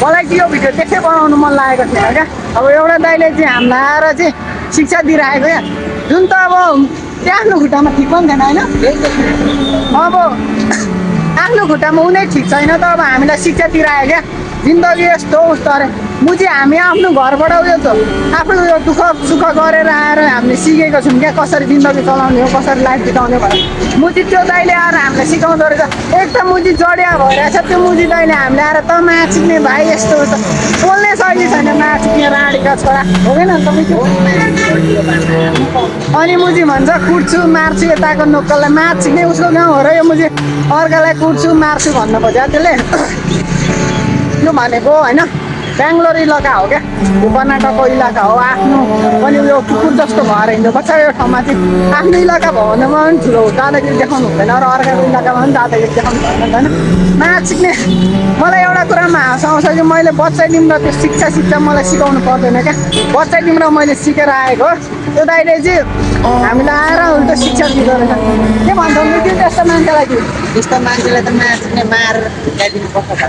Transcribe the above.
मलाई चाहिँ यो भिडियो त्यसै बनाउनु मन लागेको थिएन क्या। अब एउटा दाइले चाहिँ हामीलाई आएर चाहिँ शिक्षा दिइरहेको क्या, जुन त अब त्यो आफ्नो खुट्टामा ठिक पनि छैन होइन। अब आफ्नो खुट्टामा उनी ठिक छैन त अब हामीलाई शिक्षा दिइरहेको क्या, जिन्दगी यस्तो उस्तो अरे। मुजी हामी आफ्नो घरबाट उयो त आफ्नो यो दुःख सुख गरेर आएर हामीले सिकेको छौँ क्या, कसरी जिन्दगी चलाउने हो, कसरी लाइफ बिताउने भयो। मुजी त्यो दाइले आएर हामीलाई सिकाउँदो रहेछ। एक त मुजी जडिया भइरहेछ त्यो मुजी दाइले हामीले आएर त माचिक्ने भाइ यस्तो उस्तो, बोल्ने शैली छैन माचिक्ने राडीका छोरा हो कि न तपाईँको। अनि मुजी भन्छ कुट्छु मार्छु यताको नोक्कललाई, माचिक्ने उसको गाउँ हो र यो मुजी अर्कालाई कुट्छु मार्छु भन्नु खोज्यो त्यसले। यो भनेको होइन बेङ्गलोर इलाका हो क्या, यो कर्नाटकको इलाका हो। आफ्नो पनि यो कुकुर जस्तो भएर हिँड्छ बच्चा। यो ठाउँमा चाहिँ आफ्नो इलाका भयो भने पनि ठुलो दादागिरी देखाउनु हुँदैन र अर्काको इलाकामा पनि दादागिरी देखाउनु हुँदैन होइन। माचिक्ने मलाई एउटा कुरामा हाँस आउँछ कि मैले बच्चा टिममा त्यो शिक्षा मलाई सिकाउनु पर्दैन क्या, बच्चा टिममा मैले सिकेर आएको हो। त्यो दाइले चाहिँ हामीलाई आएर उल्टो शिक्षा दिँदो रहेछ। के भन्छ त्यो त्यस्तो मान्छेलाई चाहिँ, त्यस्तो मान्छेलाई त मार्ने मारेर ल्याइदिनु पर्छ।